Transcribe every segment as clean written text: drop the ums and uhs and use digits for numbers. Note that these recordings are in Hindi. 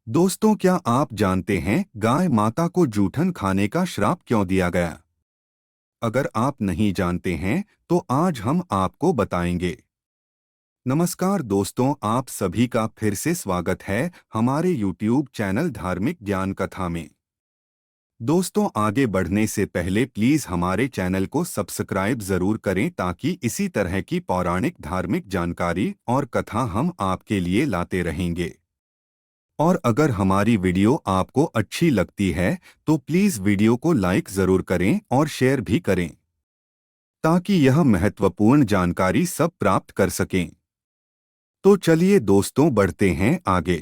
दोस्तों, क्या आप जानते हैं गाय माता को जूठन खाने का श्राप क्यों दिया गया? अगर आप नहीं जानते हैं तो आज हम आपको बताएंगे। नमस्कार दोस्तों, आप सभी का फिर से स्वागत है हमारे YouTube चैनल धार्मिक ज्ञान कथा में। दोस्तों, आगे बढ़ने से पहले प्लीज हमारे चैनल को सब्सक्राइब जरूर करें ताकि इसी तरह की पौराणिक धार्मिक जानकारी और कथा हम आपके लिए लाते रहेंगे। और अगर हमारी वीडियो आपको अच्छी लगती है तो प्लीज वीडियो को लाइक जरूर करें और शेयर भी करें ताकि यह महत्वपूर्ण जानकारी सब प्राप्त कर सकें। तो चलिए दोस्तों, बढ़ते हैं आगे।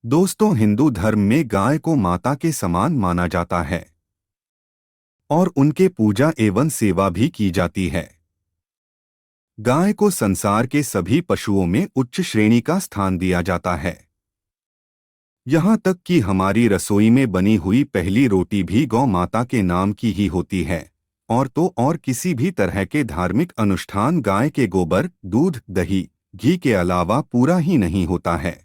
दोस्तों, हिंदू धर्म में गाय को माता के समान माना जाता है और उनके पूजा एवं सेवा भी की जाती है। गाय को संसार के सभी पशुओं में उच्च श्रेणी का स्थान दिया जाता है। यहाँ तक कि हमारी रसोई में बनी हुई पहली रोटी भी गौ माता के नाम की ही होती है। और किसी भी तरह के धार्मिक अनुष्ठान गाय के गोबर, दूध, दही, घी के अलावा पूरा ही नहीं होता है।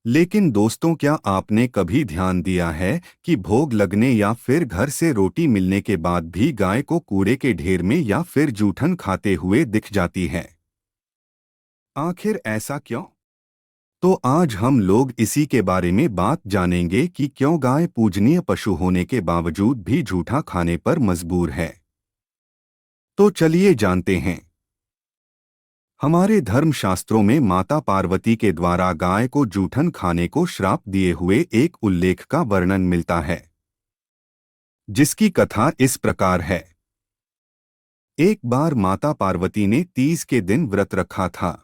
लेकिन दोस्तों, क्या आपने कभी ध्यान दिया है कि भोग लगने या फिर घर से रोटी मिलने के बाद भी गाय को कूड़े के ढेर में या फिर जूठन खाते हुए दिख जाती है? आखिर ऐसा क्यों? तो आज हम लोग इसी के बारे में बात जानेंगे कि क्यों गाय पूजनीय पशु होने के बावजूद भी जूठा खाने पर मजबूर है। तो चलिए जानते हैं। हमारे धर्मशास्त्रों में माता पार्वती के द्वारा गाय को जूठन खाने को श्राप दिए हुए एक उल्लेख का वर्णन मिलता है, जिसकी कथा इस प्रकार है। एक बार माता पार्वती ने तीज के दिन व्रत रखा था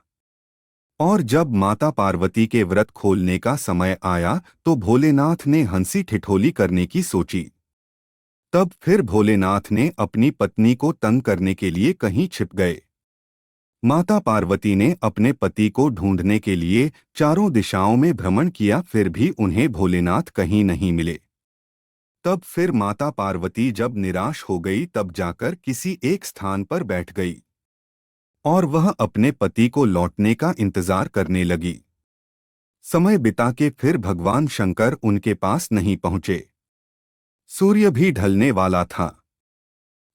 और जब माता पार्वती के व्रत खोलने का समय आया तो भोलेनाथ ने हंसी ठिठोली करने की सोची। तब फिर भोलेनाथ ने अपनी पत्नी को तंग करने के लिए कहीं छिप गए। माता पार्वती ने अपने पति को ढूंढने के लिए चारों दिशाओं में भ्रमण किया, फिर भी उन्हें भोलेनाथ कहीं नहीं मिले। तब फिर माता पार्वती जब निराश हो गई तब जाकर किसी एक स्थान पर बैठ गई और वह अपने पति को लौटने का इंतजार करने लगी। समय बिता के फिर भगवान शंकर उनके पास नहीं पहुंचे। सूर्य भी ढलने वाला था।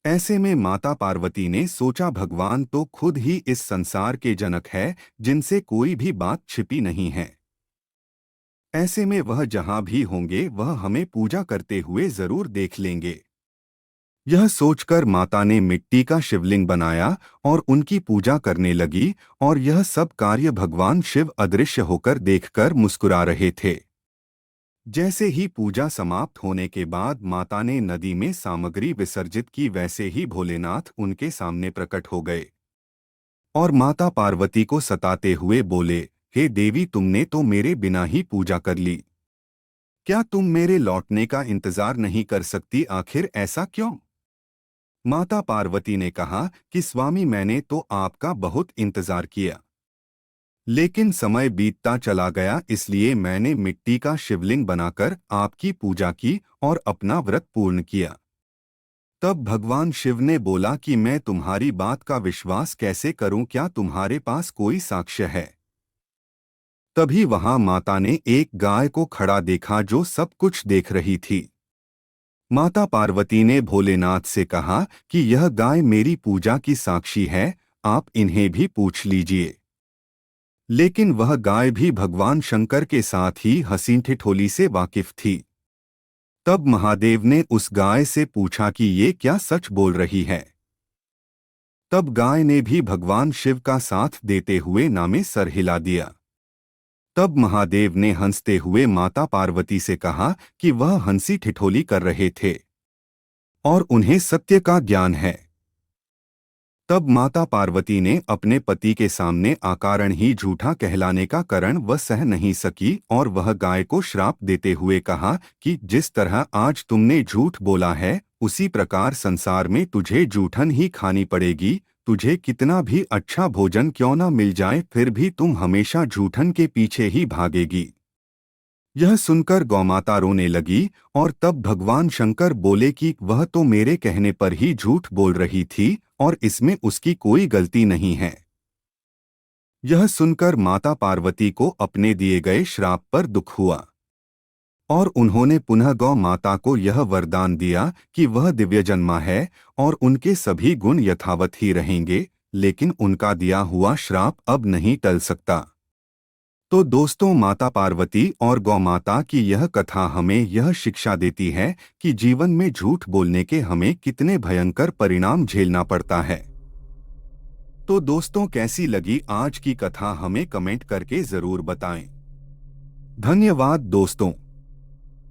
ऐसे में माता पार्वती ने सोचा, भगवान तो खुद ही इस संसार के जनक है, जिनसे कोई भी बात छिपी नहीं है। ऐसे में वह जहां भी होंगे वह हमें पूजा करते हुए जरूर देख लेंगे। यह सोचकर माता ने मिट्टी का शिवलिंग बनाया और उनकी पूजा करने लगी। और यह सब कार्य भगवान शिव अदृश्य होकर देखकर मुस्कुरा रहे थे। जैसे ही पूजा समाप्त होने के बाद माता ने नदी में सामग्री विसर्जित की, वैसे ही भोलेनाथ उनके सामने प्रकट हो गए और माता पार्वती को सताते हुए बोले, हे देवी, तुमने तो मेरे बिना ही पूजा कर ली। क्या तुम मेरे लौटने का इंतजार नहीं कर सकती? आखिर ऐसा क्यों? माता पार्वती ने कहा कि स्वामी, मैंने तो आपका बहुत इंतजार किया, लेकिन समय बीतता चला गया, इसलिए मैंने मिट्टी का शिवलिंग बनाकर आपकी पूजा की और अपना व्रत पूर्ण किया। तब भगवान शिव ने बोला कि मैं तुम्हारी बात का विश्वास कैसे करूं? क्या तुम्हारे पास कोई साक्ष्य है? तभी वहां माता ने एक गाय को खड़ा देखा जो सब कुछ देख रही थी। माता पार्वती ने भोलेनाथ से कहा कि यह गाय मेरी पूजा की साक्षी है, आप इन्हें भी पूछ लीजिए। लेकिन वह गाय भी भगवान शंकर के साथ ही हंसी ठिठोली से वाकिफ थी। तब महादेव ने उस गाय से पूछा कि ये क्या सच बोल रही है? तब गाय ने भी भगवान शिव का साथ देते हुए नामे सर हिला दिया। तब महादेव ने हंसते हुए माता पार्वती से कहा कि वह हंसी ठिठोली कर रहे थे और उन्हें सत्य का ज्ञान है। तब माता पार्वती ने अपने पति के सामने अकारण ही झूठा कहलाने का कारण वह सह नहीं सकी और वह गाय को श्राप देते हुए कहा कि जिस तरह आज तुमने झूठ बोला है, उसी प्रकार संसार में तुझे जूठन ही खानी पड़ेगी। तुझे कितना भी अच्छा भोजन क्यों न मिल जाए, फिर भी तुम हमेशा जूठन के पीछे ही भागेगी। यह सुनकर गौमाता रोने लगी और तब भगवान शंकर बोले कि वह तो मेरे कहने पर ही झूठ बोल रही थी और इसमें उसकी कोई गलती नहीं है। यह सुनकर माता पार्वती को अपने दिए गए श्राप पर दुख हुआ और उन्होंने पुनः गौ माता को यह वरदान दिया कि वह दिव्य जन्मा है और उनके सभी गुण यथावत ही रहेंगे, लेकिन उनका दिया हुआ श्राप अब नहीं टल सकता। तो दोस्तों, माता पार्वती और गौ माता की यह कथा हमें यह शिक्षा देती है कि जीवन में झूठ बोलने के हमें कितने भयंकर परिणाम झेलना पड़ता है। तो दोस्तों, कैसी लगी आज की कथा हमें कमेंट करके जरूर बताएं। धन्यवाद दोस्तों।